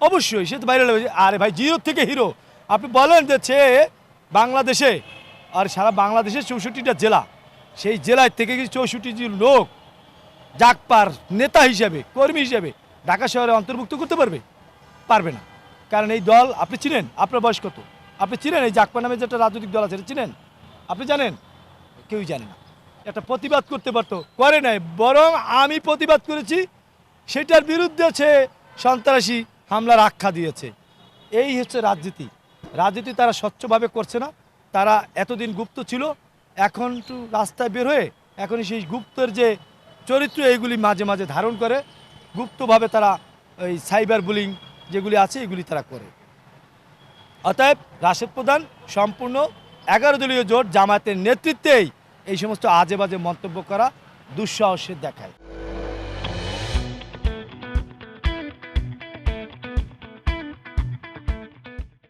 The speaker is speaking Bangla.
অবশ্যই সে তো বাইরে লাগবে। আরে ভাই, জিরো থেকে হিরো। আপনি বলেন যে সে বাংলাদেশে, আর সারা বাংলাদেশের 64টা জেলা, সেই জেলায় থেকে কিছু 64 জন লোক জাগপার নেতা হিসেবে, কর্মী হিসেবে ঢাকা শহরে অন্তর্ভুক্ত করতে পারবে? পারবে না। কারণ এই দল আপনি চিনেন? আপনার বয়স কত? আপনি চিনেন এই জাগপা নামে যেটা রাজনৈতিক দল আছে, চিনেন? আপনি জানেন? কেউই জানে না। একটা প্রতিবাদ করতে পারতো, করে নাই। বরং আমি প্রতিবাদ করেছি, সেটার বিরুদ্ধে সে সন্ত্রাসী হামলার আখ্যা দিয়েছে। এই হচ্ছে রাজনীতি। রাজনীতি তারা স্বচ্ছভাবে করছে না। তারা এতদিন গুপ্ত ছিল, এখন একটু রাস্তায় বের হয়ে এখন সেই গুপ্তের যে চরিত্র এইগুলি মাঝে মাঝে ধারণ করে, গুপ্তভাবে তারা ওই সাইবার বুলিং যেগুলি আছে এগুলি তারা করে। অতএব রাশেদ প্রধান সম্পূর্ণ 11 দলীয় জোট জামায়াতের নেতৃত্বেই এই সমস্ত আজে বাজে মন্তব্য করা দুঃসাহসের দেখায়।